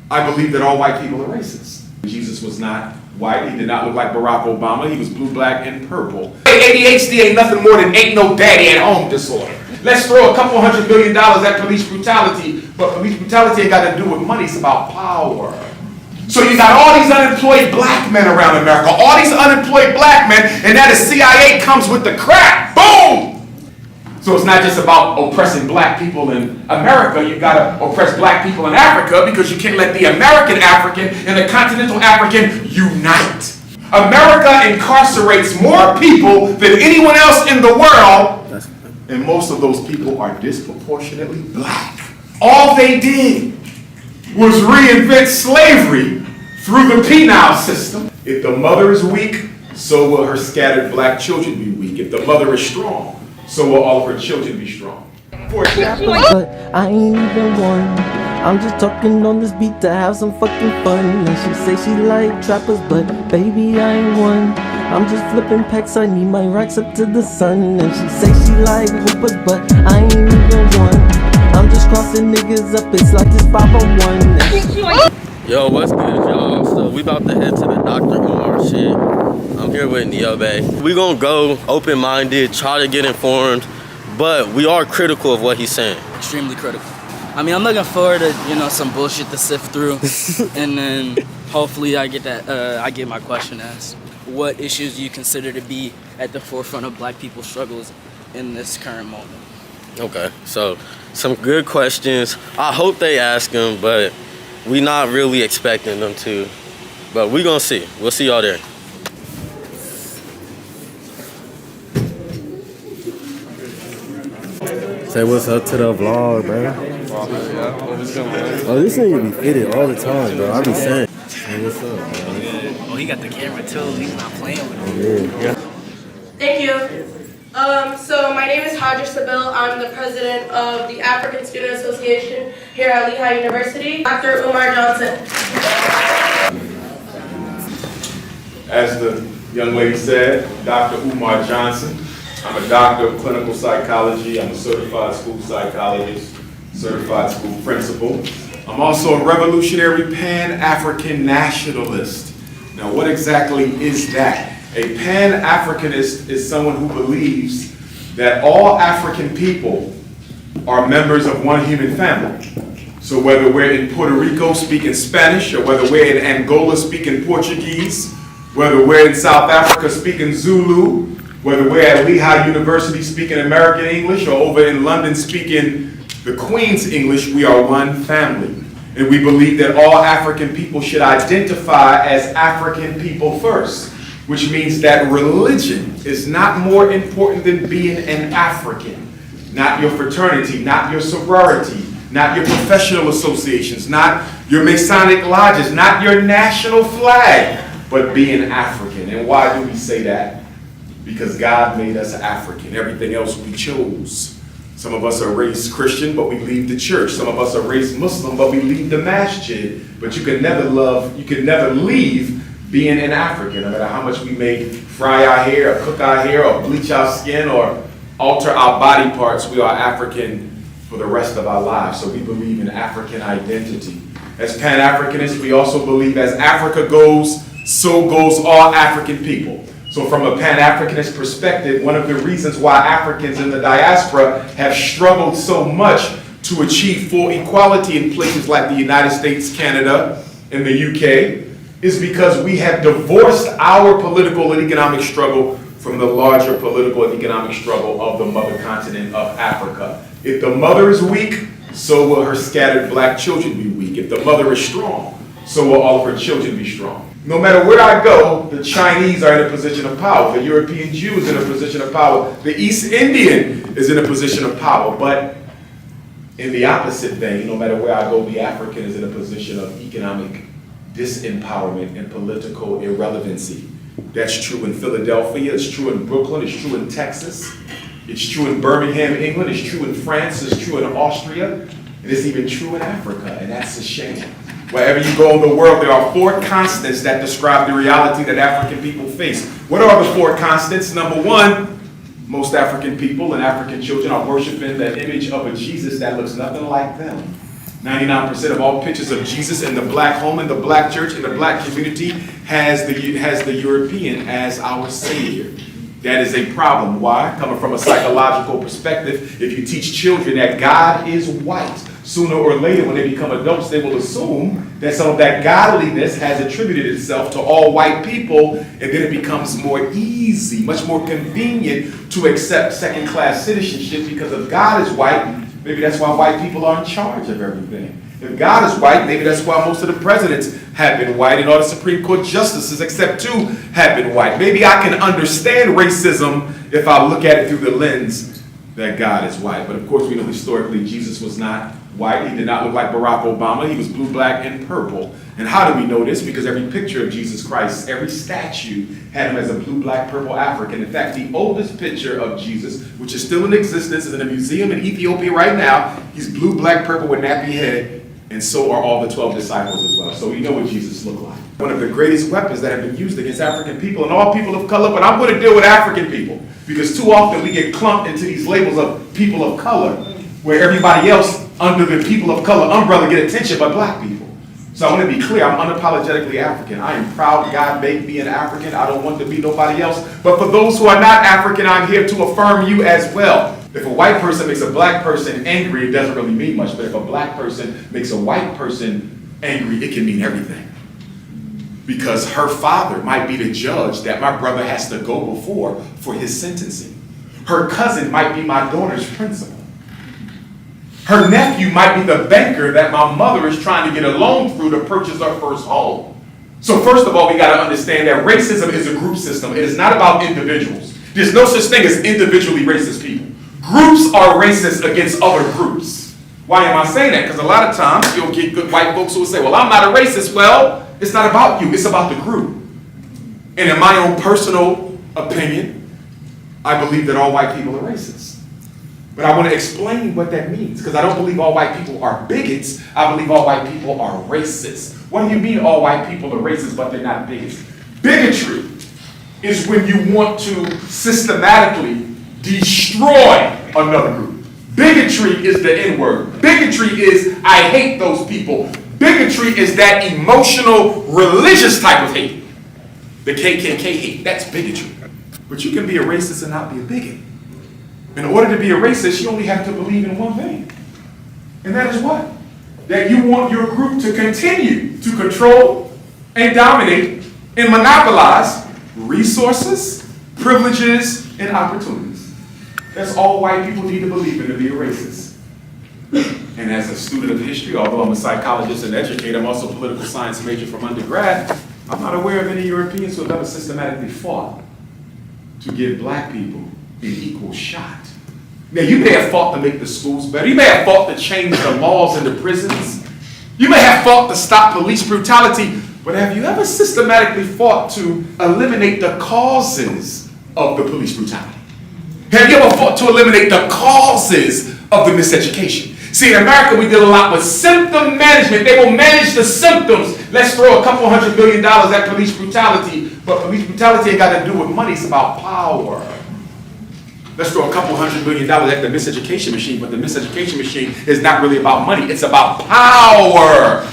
I believe that all white people are racist. Jesus was not white. He did not look like Barack Obama. He was blue, black, and purple. ADHD ain't nothing more than ain't no daddy at home disorder. Let's throw a couple $100 billion at police brutality, but police brutality ain't got to do with money. It's about power. So you got all these unemployed black men around America, all these unemployed black men, and now the CIA comes with the crack. Boom! So it's not just about oppressing black people in America. You've got to oppress black people in Africa, because you can't let the American African and the continental African unite. America incarcerates more people than anyone else in the world, and most of those people are disproportionately black. All they did was reinvent slavery through the penal system. If the mother is weak, so will her scattered black children be weak. If the mother is strong, so will all of her children be strong. For example, but I ain't even one. I'm just talking on this beat to have some fucking fun. And she say she like trappers, but baby I ain't one. I'm just flipping packs, I need my racks up to the sun. And she say she like whoopers, but I ain't even one. I'm just crossing niggas up, it's like this 501. Yo, what's good, y'all? So we about to head to the DrUMAR shit. I'm here with O.P.A. We gonna go open-minded, try to get informed, but we are critical of what he's saying. Extremely critical. I mean, I'm looking forward to, some bullshit to sift through, and then hopefully I get my question asked. What issues do you consider to be at the forefront of black people's struggles in this current moment? Okay, so some good questions. I hope they ask them, but we not really expecting them to. But we gonna see. We'll see y'all there. Say what's up to the vlog, bro. Oh, this nigga be fitted all the time, bro. I be saying. Say what's up, bro. Oh, he got the camera too. He's not playing with it. Yeah. Thank you. So my name is Hadra Sabil. I'm the president of the African Student Association here at Lehigh University. DrUmarJohnson. as the young lady said, DrUmarJohnson. I'm a doctor of clinical psychology. I'm a certified school psychologist, certified school principal. I'm also a revolutionary Pan-African nationalist. Now, what exactly is that? A Pan-Africanist is someone who believes that all African people are members of one human family. So whether we're in Puerto Rico speaking Spanish, or whether we're in Angola speaking Portuguese, whether we're in South Africa speaking Zulu, whether we're at Lehigh University speaking American English, or over in London speaking the Queen's English, we are one family. And we believe that all African people should identify as African people first, which means that religion is not more important than being an African. Not your fraternity, not your sorority, not your professional associations, not your Masonic lodges, not your national flag, but being African. And why do we say that? Because God made us African. Everything else we chose. Some of us are raised Christian, but we leave the church. Some of us are raised Muslim, but we leave the masjid. But you can never leave being an African. No matter how much we may fry our hair, or cook our hair, or bleach our skin, or alter our body parts, we are African for the rest of our lives. So we believe in African identity. As Pan-Africanists, we also believe as Africa goes, so goes all African people. So from a Pan-Africanist perspective, one of the reasons why Africans in the diaspora have struggled so much to achieve full equality in places like the United States, Canada, and the UK is because we have divorced our political and economic struggle from the larger political and economic struggle of the mother continent of Africa. If the mother is weak, so will her scattered black children be weak. If the mother is strong, so will all of her children be strong. No matter where I go, the Chinese are in a position of power. The European Jew is in a position of power. The East Indian is in a position of power. But in the opposite vein, no matter where I go, the African is in a position of economic disempowerment and political irrelevancy. That's true in Philadelphia, it's true in Brooklyn, it's true in Texas, it's true in Birmingham, England, it's true in France, it's true in Austria, and it's even true in Africa, and that's a shame. Wherever you go in the world, there are 4 constants that describe the reality that African people face. What are the 4 constants? Number 1, most African people and African children are worshiping the image of a Jesus that looks nothing like them. 99% of all pictures of Jesus in the black home, in the black church, in the black community has the European as our savior. That is a problem. Why? Coming from a psychological perspective, if you teach children that God is white, sooner or later when they become adults, they will assume that some of that godliness has attributed itself to all white people, and then it becomes more easy, much more convenient to accept second-class citizenship because if God is white, maybe that's why white people are in charge of everything. If God is white, maybe that's why most of the presidents have been white and all the Supreme Court justices, except 2, have been white. Maybe I can understand racism if I look at it through the lens that God is white. But of course, we know historically Jesus was not white. He did not look like Barack Obama. He was blue, black, and purple. And how do we know this? Because every picture of Jesus Christ, every statue had him as a blue, black, purple African. In fact, the oldest picture of Jesus, which is still in existence, is in a museum in Ethiopia right now. He's blue, black, purple with nappy head, and so are all the 12 disciples as well. So we know what Jesus looked like. One of the greatest weapons that have been used against African people and all people of color, but I'm going to deal with African people because too often we get clumped into these labels of people of color where everybody else under the people of color umbrella get attention but black people. So I want to be clear, I'm unapologetically African. I am proud God made me an African. I don't want to be nobody else. But for those who are not African, I'm here to affirm you as well. If a white person makes a black person angry, it doesn't really mean much. But if a black person makes a white person angry, it can mean everything. Because her father might be the judge that my brother has to go before for his sentencing. Her cousin might be my daughter's principal. Her nephew might be the banker that my mother is trying to get a loan through to purchase her first home. So first of all, we got to understand that racism is a group system. It is not about individuals. There's no such thing as individually racist people. Groups are racist against other groups. Why am I saying that? Because a lot of times you'll get good white folks who will say, well, I'm not a racist. Well, it's not about you. It's about the group. And in my own personal opinion, I believe that all white people are racist. But I want to explain what that means, because I don't believe all white people are bigots. I believe all white people are racist. What do you mean all white people are racist, but they're not bigots? Bigotry is when you want to systematically destroy another group. Bigotry is the N-word. Bigotry is I hate those people. Bigotry is that emotional, religious type of hate. The KKK hate, that's bigotry. But you can be a racist and not be a bigot. In order to be a racist, you only have to believe in one thing. And that is what? That you want your group to continue to control and dominate and monopolize resources, privileges, and opportunities. That's all white people need to believe in to be a racist. And as a student of history, although I'm a psychologist and educator, I'm also a political science major from undergrad, I'm not aware of any Europeans who have ever systematically fought to give black people an equal shot. Now, you may have fought to make the schools better. You may have fought to change the laws in the prisons. You may have fought to stop police brutality. But have you ever systematically fought to eliminate the causes of the police brutality? Have you ever fought to eliminate the causes of the miseducation? See, in America, we deal a lot with symptom management. They will manage the symptoms. Let's throw a couple $100 billion at police brutality. But police brutality ain't got to do with money. It's about power. Let's throw a couple $100 billion at the miseducation machine. But the miseducation machine is not really about money. It's about power.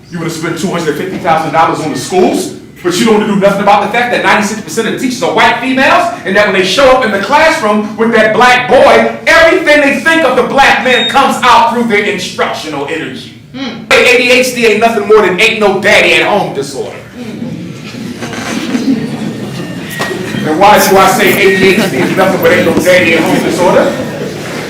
You want to spend $250,000 on the schools, but you don't want to do nothing about the fact that 96% of the teachers are white females, and that when they show up in the classroom with that black boy, everything they think of the black man comes out through their instructional energy. ADHD ain't nothing more than ain't no daddy at home disorder. And why do I say ADHD is nothing but ain't no daddy at home disorder?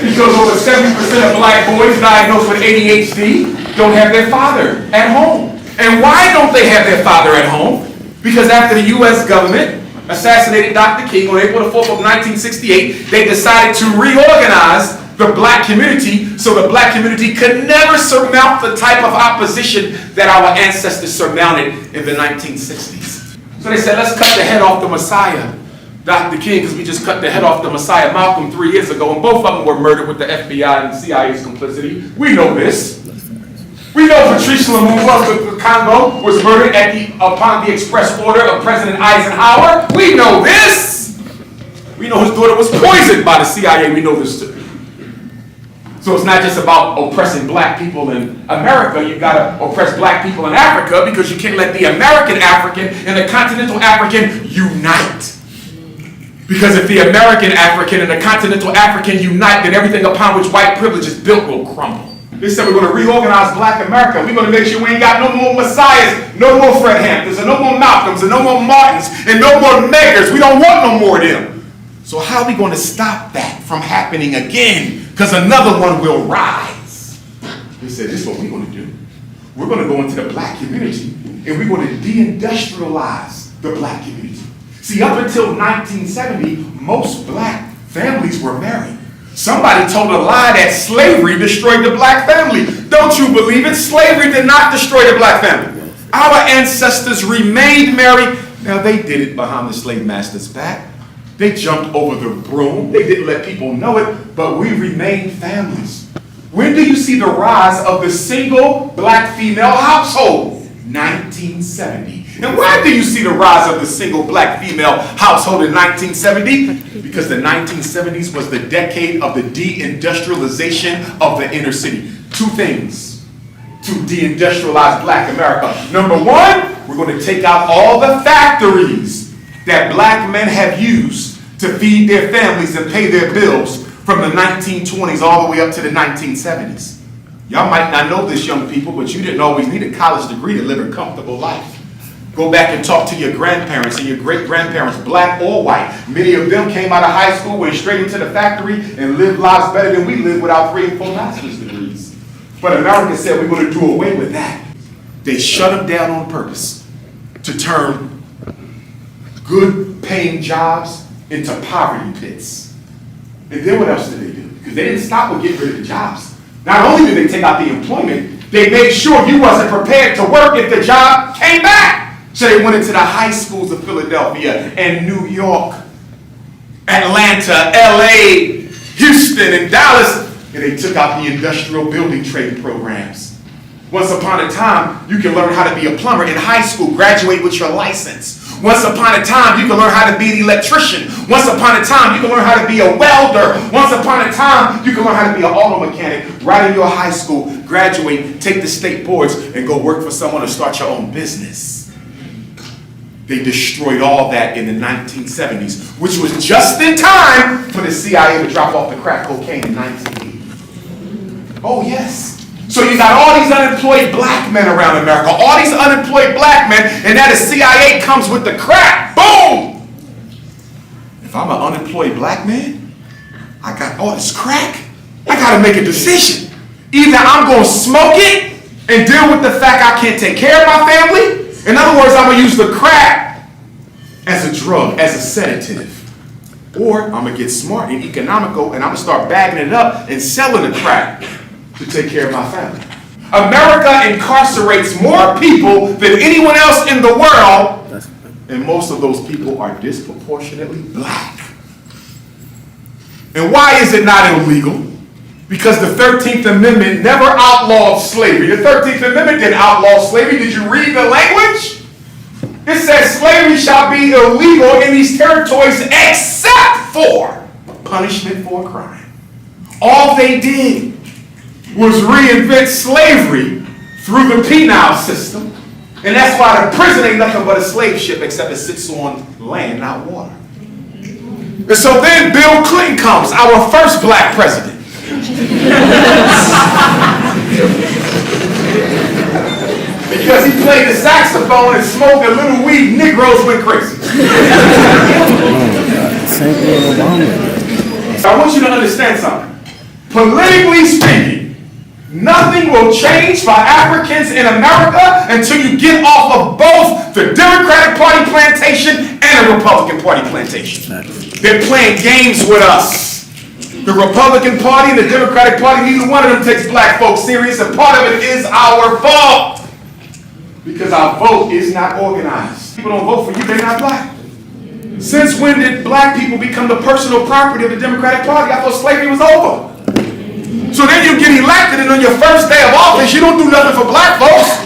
Because over 70% of black boys diagnosed with ADHD don't have their father at home. And why don't they have their father at home? Because after the U.S. government assassinated Dr. King on April the 4th of 1968, they decided to reorganize the black community so the black community could never surmount the type of opposition that our ancestors surmounted in the 1960s. So they said, let's cut the head off the Messiah, Dr. King, because we just cut the head off the Messiah Malcolm 3 years ago, and both of them were murdered with the FBI and CIA's complicity. We know this. We know Patrice Lumumba of the Congo was murdered upon the express order of President Eisenhower. We know this. We know his daughter was poisoned by the CIA. We know this too. So it's not just about oppressing black people in America, you gotta oppress black people in Africa, because you can't let the American African and the continental African unite. Because if the American African and the continental African unite, then everything upon which white privilege is built will crumble. They said we're gonna reorganize black America. We're gonna make sure we ain't got no more Messiahs, no more Fred Hamptons, and no more Malcolms, and no more Martins, and no more Meggers. We don't want no more of them. So how are we gonna stop that from happening again? Because another one will rise. They said, this is what we're gonna do. We're gonna go into the black community, and we're gonna de-industrialize the black community. See, up until 1970, most black families were married. Somebody told a lie that slavery destroyed the black family. Don't you believe it? Slavery did not destroy the black family. Our ancestors remained married. Now, they did it behind the slave master's back. They jumped over the broom. They didn't let people know it, but we remained families. When do you see the rise of the single black female household? 1970. And why do you see the rise of the single black female household in 1970? Because the 1970s was the decade of the deindustrialization of the inner city. Two things to deindustrialize black America. Number one, we're going to take out all the factories that black men have used to feed their families and pay their bills from the 1920s all the way up to the 1970s. Y'all might not know this, young people, but you didn't always need a college degree to live a comfortable life. Go back and talk to your grandparents and your great-grandparents, black or white. Many of them came out of high school, went straight into the factory, and lived lives better than we live without 3 and 4 master's degrees. But America said we're going to do away with that. They shut them down on purpose to turn good-paying jobs into poverty pits. And then what else did they do? Because they didn't stop with getting rid of the jobs. Not only did they take out the employment, they made sure you wasn't prepared to work if the job came back. So they went into the high schools of Philadelphia and New York, Atlanta, LA, Houston, and Dallas, and they took out the industrial building trade programs. Once upon a time, you can learn how to be a plumber in high school, graduate with your license. Once upon a time, you can learn how to be an electrician. Once upon a time, you can learn how to be a welder. Once upon a time, you can learn how to be an auto mechanic right in your high school, graduate, take the state boards, and go work for someone or start your own business. They destroyed all that in the 1970s, which was just in time for the CIA to drop off the crack cocaine in 1980. Oh, yes. So you got all these unemployed black men around America, all these unemployed black men, and now the CIA comes with the crack. Boom! If I'm an unemployed black man, I got all this crack, I gotta make a decision. Either I'm gonna smoke it and deal with the fact I can't take care of my family. In other words, I'm gonna use the crack as a drug, as a sedative. Or I'm gonna get smart and economical and I'm gonna start bagging it up and selling the crack to take care of my family. America incarcerates more people than anyone else in the world, and most of those people are disproportionately black. And why is it not illegal? Because the 13th Amendment never outlawed slavery. The 13th Amendment didn't outlaw slavery. Did you read the language? It says slavery shall be illegal in these territories except for punishment for a crime. All they did was reinvent slavery through the penal system. And that's why the prison ain't nothing but a slave ship, except it sits on land, not water. And so then Bill Clinton comes, our first black president. Because he played the saxophone and smoked a little weed, Negroes went crazy. I want you to understand something. Politically speaking, nothing will change for Africans in America until you get off of both the Democratic Party plantation and the Republican Party plantation. They're playing games with us. The Republican Party and the Democratic Party, neither one of them takes black folks serious, and part of it is our fault. Because our vote is not organized. People don't vote for you, they're not black. Since when did black people become the personal property of the Democratic Party? I thought slavery was over. So then you get elected, and on your first day of office, you don't do nothing for black folks.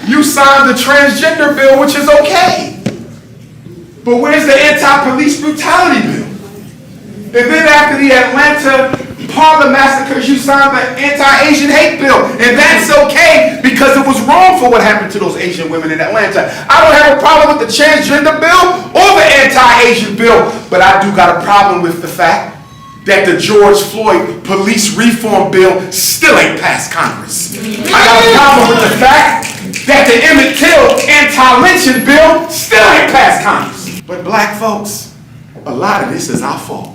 You signed the transgender bill, which is okay. But where's the anti-police brutality bill? And then after the Atlanta Part of the massacres, you signed the anti-Asian hate bill. And that's okay because it was wrong for what happened to those Asian women in Atlanta. I don't have a problem with the transgender bill or the anti-Asian bill, but I do got a problem with the fact that the George Floyd police reform bill still ain't passed Congress. I got a problem with the fact that the Emmett Till anti-lynching bill still ain't passed Congress. But black folks, a lot of this is our fault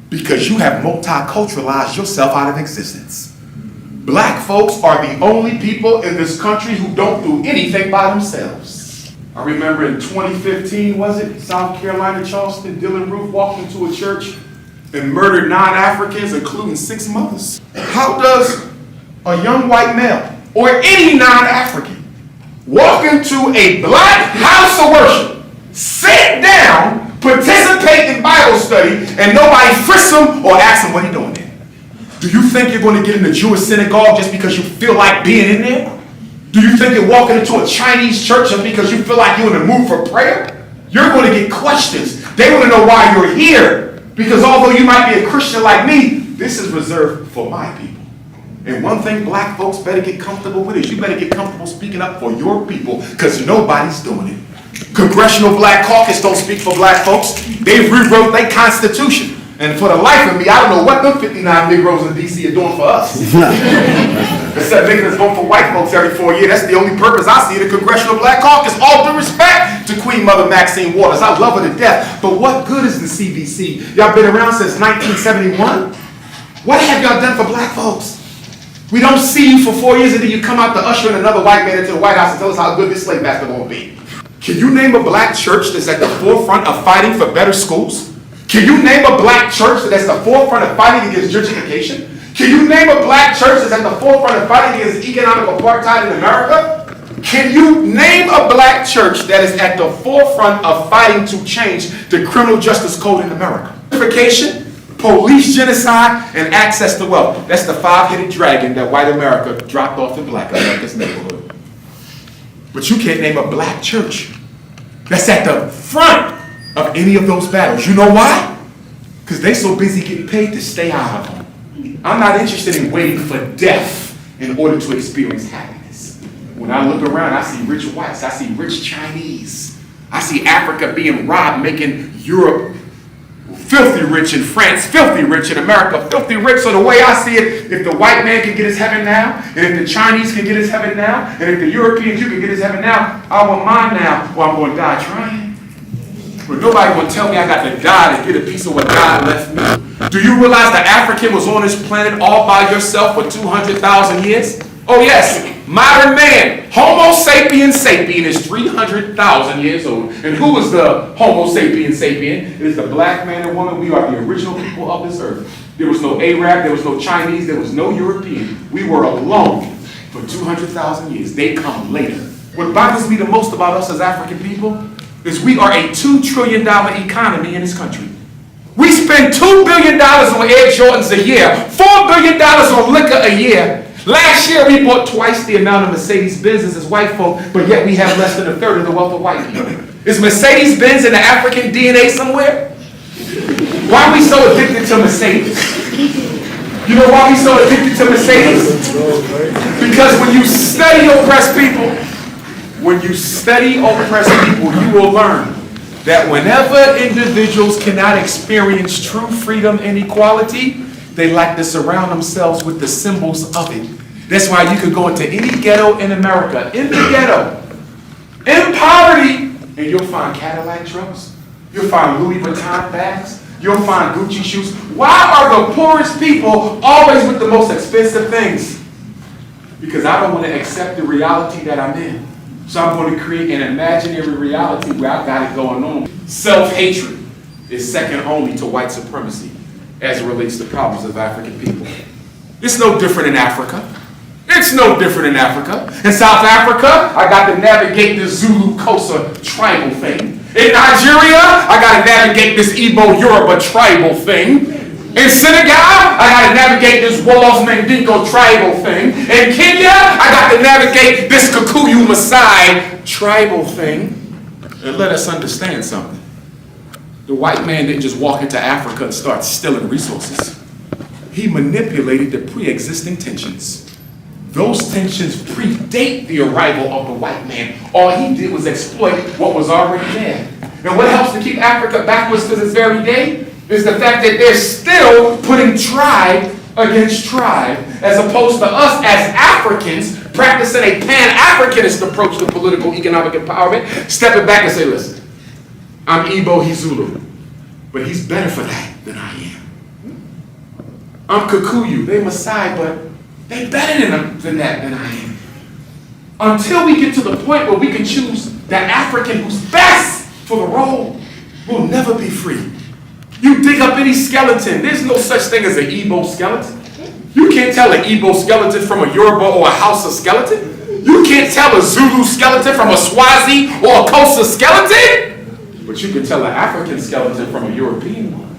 because you have multiculturalized yourself out of existence. Black folks are the only people in this country who don't do anything by themselves. I remember in 2015, was it, South Carolina, Charleston, Dylan Roof walked into a church and murdered 9 Africans, including 6 mothers. How does a young white male or any non-African walk into a black house of worship, sit down, participate in Bible study, and nobody frisks him or asks him what he's doing there? Do you think you're going to get in the Jewish synagogue just because you feel like being in there? Do you think you're walking into a Chinese church just because you feel like you're in the mood for prayer? You're going to get questions. They want to know why you're here. Because although you might be a Christian like me, this is reserved for my people. And one thing black folks better get comfortable with is you better get comfortable speaking up for your people because nobody's doing it. Congressional Black Caucus don't speak for black folks. They rewrote their constitution. And for the life of me, I don't know what them 59 Negroes in D.C. are doing for us. Except making us vote for white folks every 4 years. That's the only purpose I see the Congressional Black Caucus. All due respect to Queen Mother Maxine Waters. I love her to death. But what good is the CBC? Y'all been around since 1971? What have y'all done for black folks? We don't see you for 4 years and then you come out to usher in another white man into the White House and tell us how good this slave master will be. Can you name a black church that's at the forefront of fighting for better schools? Can you name a black church that's at the forefront of fighting against gentrification? Can you name a black church that's at the forefront of fighting against economic apartheid in America? Can you name a black church that is at the forefront of fighting to change the criminal justice code in America? Gentrification, police genocide, and access to wealth. That's the 5-headed dragon that white America dropped off in black America's neighborhood. But you can't name a black church that's at the front of any of those battles. You know why? Because they so busy getting paid to stay out of them. I'm not interested in waiting for death in order to experience happiness. When I look around, I see rich whites, I see rich Chinese, I see Africa being robbed, making Europe filthy rich, in France filthy rich, in America filthy rich. So the way I see it, if the white man can get his heaven now, and if the Chinese can get his heaven now, and if the European Jew can get his heaven now, I want mine now, or I'm going to die trying. But nobody will tell me I got to die to get a piece of what God left me. Do you realize the African was on this planet all by yourself for 200,000 years? Oh yes, modern man, Homo sapiens sapien is 300,000 years old. And who is the Homo sapiens sapien? It is the black man and woman. We are the original people of this earth. There was no Arab, there was no Chinese, there was no European. We were alone for 200,000 years. They come later. What bothers me the most about us as African people is we are a $2 trillion economy in this country. We spend $2 billion on Air Jordans a year, $4 billion on liquor a year. Last year we bought twice the amount of Mercedes-Benzes as white folk, but yet we have less than a third of the wealth of white people. Is Mercedes-Benz in the African DNA somewhere? Why are we so addicted to Mercedes? You know why we so addicted to Mercedes? Because when you study oppressed people, you will learn that whenever individuals cannot experience true freedom and equality, they like to surround themselves with the symbols of it. That's why you could go into any ghetto in America, in the ghetto, in poverty, and you'll find Cadillac trucks, you'll find Louis Vuitton bags, you'll find Gucci shoes. Why are the poorest people always with the most expensive things? Because I don't want to accept the reality that I'm in. So I'm going to create an imaginary reality where I got it going on. Self-hatred is second only to white supremacy as it relates to problems of African people. It's no different in Africa. It's no different in Africa. In South Africa, I got to navigate the Zulu Xhosa tribal thing. In Nigeria, I got to navigate this Igbo Yoruba tribal thing. In Senegal, I got to navigate this Wolof Mandingo tribal thing. In Kenya, I got to navigate this Kikuyu Maasai tribal thing. And let us understand something. The white man didn't just walk into Africa and start stealing resources. he manipulated the pre-existing tensions. Those tensions predate the arrival of the white man. All he did was exploit what was already there. And what helps to keep Africa backwards to this very day is the fact that they're still putting tribe against tribe, as opposed to us as Africans practicing a pan-Africanist approach to political economic empowerment, stepping back and say, listen, I'm Igbo, he's Zulu, but he's better for that than I am. I'm Kikuyu, they Maasai, but they better than that than I am. Until we get to the point where we can choose that African who's best for the role, we'll never be free. You dig up any skeleton, there's no such thing as an Igbo skeleton. You can't tell an Igbo skeleton from a Yoruba or a Hausa skeleton. You can't tell a Zulu skeleton from a Swazi or a Xhosa skeleton. But you can tell an African skeleton from a European one.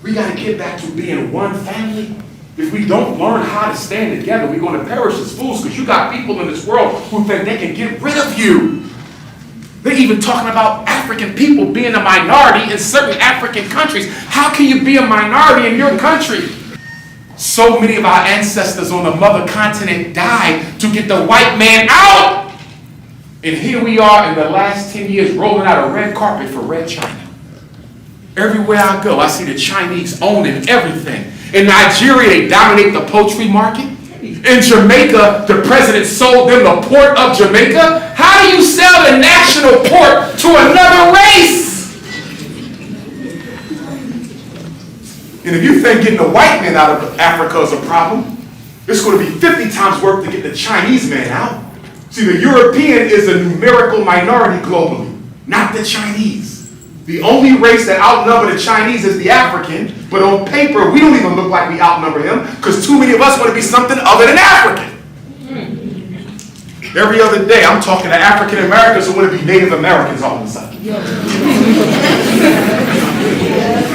We gotta get back to being one family. If we don't learn how to stand together, we're gonna perish as fools, because you got people in this world who think they can get rid of you. They're even talking about African people being a minority in certain African countries. How can you be a minority in your country? So many of our ancestors on the mother continent died to get the white man out. And here we are in the last 10 years rolling out a red carpet for Red China. Everywhere I go, I see the Chinese owning everything. In Nigeria, they dominate the poultry market. In Jamaica, the president sold them the port of Jamaica. How do you sell the national port to another race? And if you think getting the white man out of Africa is a problem, it's going to be 50 times work to get the Chinese man out. See, the European is a numerical minority globally, not the Chinese. The only race that outnumber the Chinese is the African, but on paper, we don't even look like we outnumber him, because too many of us want to be something other than African. Every other day, I'm talking to African Americans who want to be Native Americans all of a sudden.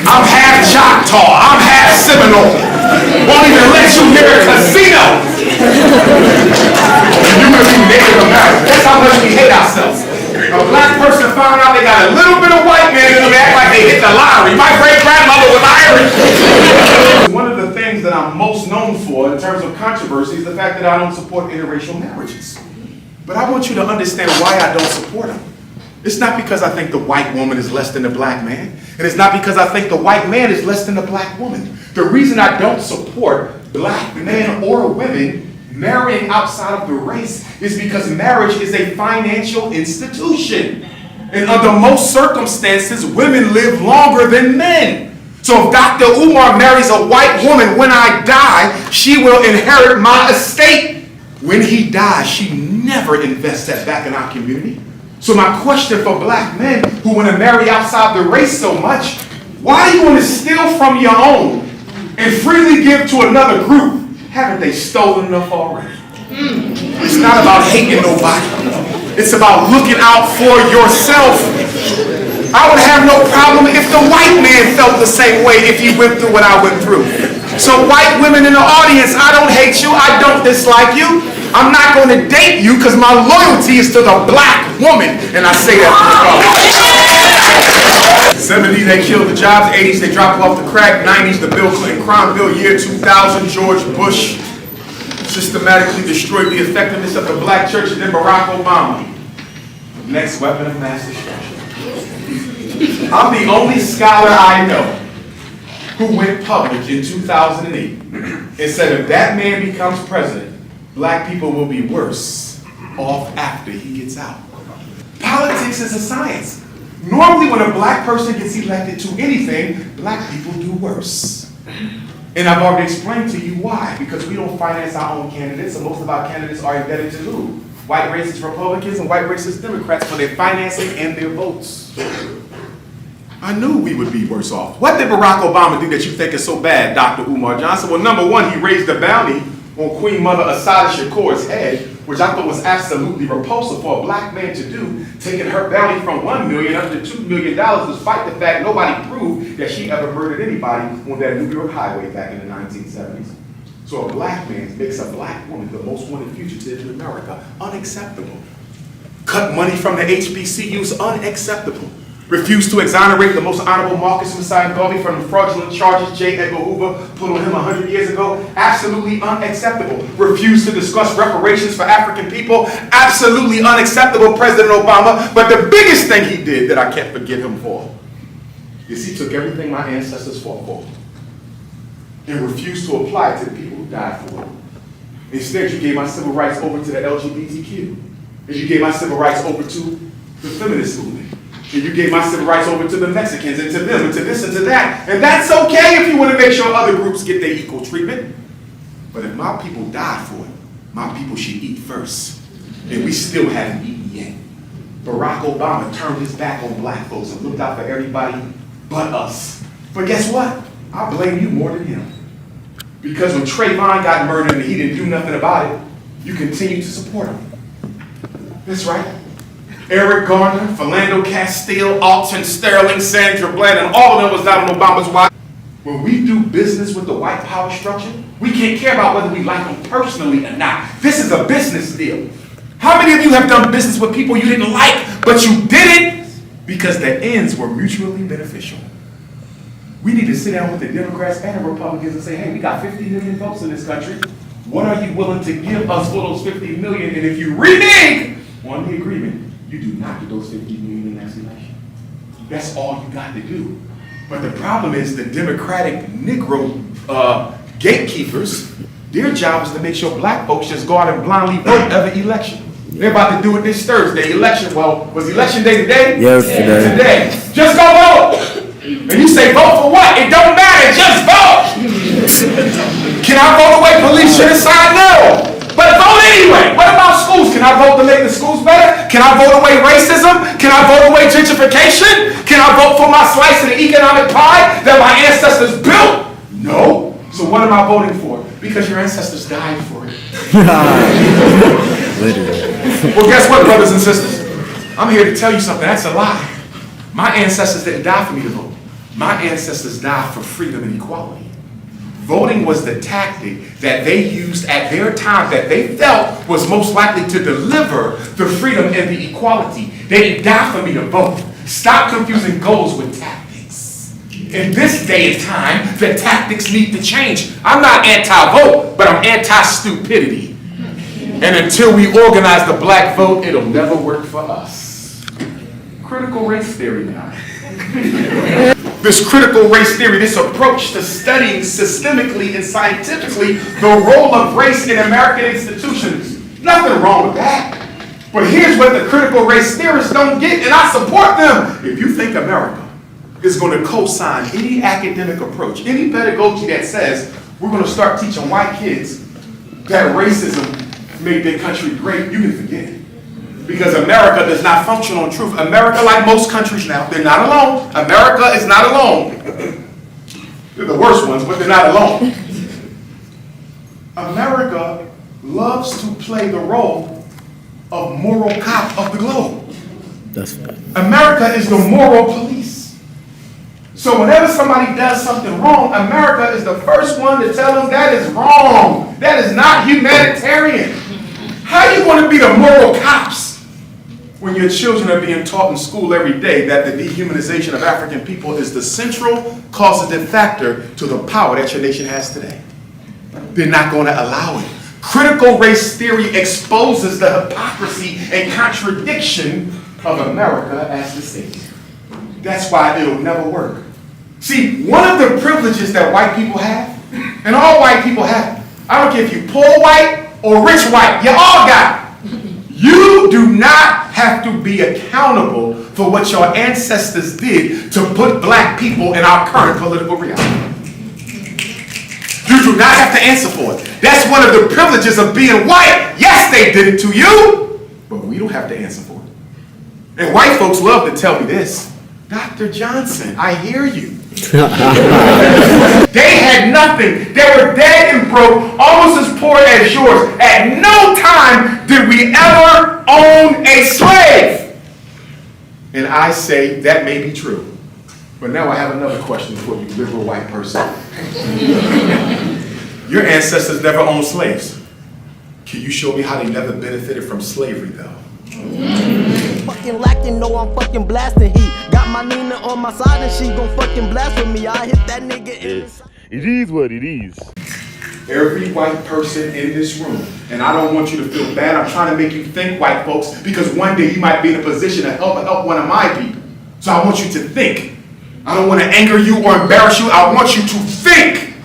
I'm half Choctaw, I'm half Seminole. Won't even let you hear a casino. You want to be Native American. That's how much we hate ourselves. A black person found out they got a little bit of white man in them, act like they hit the lottery. My great-grandmother was Irish. One of the things that I'm most known for in terms of controversy is the fact that I don't support interracial marriages. But I want you to understand why I don't support them. It's not because I think the white woman is less than the black man, and it's not because I think the white man is less than the black woman. The reason I don't support black men or women marrying outside of the race is because marriage is a financial institution. And under most circumstances, women live longer than men. So if Dr. Umar marries a white woman when I die, she will inherit my estate. When he dies, she never invests that back in our community. So my question for black men who want to marry outside the race so much, why do you want to steal from your own and freely give to another group? Haven't they stolen enough already? It's not about hating nobody. It's about looking out for yourself. I would have no problem if the white man felt the same way if he went through what I went through. So white women in the audience, I don't hate you, I don't dislike you. I'm not going to date you because my loyalty is to the black woman. And I say that from the 70s, they killed the jobs. 80s, they dropped off the crack. 90s, the Bill Clinton crime bill. Year 2000, George Bush systematically destroyed the effectiveness of the black church. And then Barack Obama, next weapon of mass destruction. I'm the only scholar I know who went public in 2008 and said if that man becomes president, black people will be worse off after he gets out. Politics is a science. Normally when a black person gets elected to anything, black people do worse. And I've already explained to you why. Because we don't finance our own candidates, and most of our candidates are indebted to who? White racist Republicans and white racist Democrats for their financing and their votes. I knew we would be worse off. What did Barack Obama do that you think is so bad, Dr. Umar Johnson? Well, number one, he raised the bounty on Queen Mother Assata Shakur's head, which I thought was absolutely repulsive for a black man to do, taking her bounty from $1 million up to $2 million, despite the fact nobody proved that she ever murdered anybody on that New York highway back in the 1970s. So a black man makes a black woman the most wanted fugitive in America. Unacceptable. Cut money from the HBCUs, unacceptable. Refused to exonerate the most honorable Marcus Messiah Garvey from the fraudulent charges J. Edgar Hoover put on him 100 years ago. Absolutely unacceptable. Refused to discuss reparations for African people. Absolutely unacceptable, President Obama. But the biggest thing he did that I can't forgive him for is he took everything my ancestors fought for and refused to apply it to the people who died for it. Instead, you gave my civil rights over to the LGBTQ. And you gave my civil rights over to the feminist movement. And you gave my civil rights over to the Mexicans and to them and to this and to that. And that's okay if you want to make sure other groups get their equal treatment. But if my people died for it, my people should eat first. And we still haven't eaten yet. Barack Obama turned his back on black folks and looked out for everybody but us. But guess what? I blame you more than him. Because when Trayvon got murdered and he didn't do nothing about it, you continue to support him. That's right. Eric Garner, Philando Castile, Alton Sterling, Sandra Bland, and all of them was not on Obama's watch. When we do business with the white power structure, we can't care about whether we like them personally or not. This is a business deal. How many of you have done business with people you didn't like, but you did it because the ends were mutually beneficial? We need to sit down with the Democrats and the Republicans and say, hey, we got 50 million votes in this country. What are you willing to give us for those 50 million? And if you renege on the agreement, you do not get those 50 million in the next election. That's all you got to do. But the problem is the Democratic Negro gatekeepers, their job is to make sure black folks just go out and blindly vote every election. They're about to do it this Thursday. Election, well, was election day today? Yes, today. Today. Just go vote. And you say vote for what? It don't matter, just vote. Can I vote away police genocide? No. But vote anyway. What about schools? Can I vote to make the schools better? Can I vote away racism? Can I vote away gentrification? Can I vote for my slice of the economic pie that my ancestors built? No. So what am I voting for? Because your ancestors died for it. Literally. Well, guess what, brothers and sisters? I'm here to tell you something. That's a lie. My ancestors didn't die for me to vote. My ancestors died for freedom and equality. Voting was the tactic that they used at their time that they felt was most likely to deliver the freedom and the equality. They didn't die for me to vote. Stop confusing goals with tactics. In this day and time, the tactics need to change. I'm not anti-vote, but I'm anti-stupidity. And until we organize the black vote, it'll never work for us. Critical race theory now. This critical race theory, this approach to studying systemically and scientifically the role of race in American institutions. Nothing wrong with that. But here's what the critical race theorists don't get, and I support them. If you think America is going to co-sign any academic approach, any pedagogy that says we're going to start teaching white kids that racism made their country great, you can forget it. Because America does not function on truth. America, like most countries now, they're not alone. America is not alone. They're the worst ones, but they're not alone. America loves to play the role of moral cop of the globe. That's right. America is the moral police. So whenever somebody does something wrong, America is the first one to tell them that is wrong. That is not humanitarian. How are you going to be the moral cops when your children are being taught in school every day that the dehumanization of African people is the central causative factor to the power that your nation has today? They're not going to allow it. Critical race theory exposes the hypocrisy and contradiction of America as the state. That's why it'll never work. See, one of the privileges that white people have, and all white people have, I don't care if you poor white or rich white, you all got it. You do not have to be accountable for what your ancestors did to put black people in our current political reality. You do not have to answer for it. That's one of the privileges of being white. Yes, they did it to you, but we don't have to answer for it. And white folks love to tell me this. Dr. Johnson, I hear you. They had nothing. They were dead and broke, almost as poor as yours. At no time did we ever own a slave. And I say that may be true. But now I have another question for you, liberal white person. Your ancestors never owned slaves. Can you show me how they never benefited from slavery, though? fucking lacking, no, I'm fucking blasting heat. Got my Nina on my side and she gon' fucking blast with me. I hit that nigga in the side. It is what it is. Every white person in this room, and I don't want you to feel bad, I'm trying to make you think, white folks, because one day you might be in a position to help one of my people. So I want you to think. I don't want to anger you or embarrass you, I want you to think.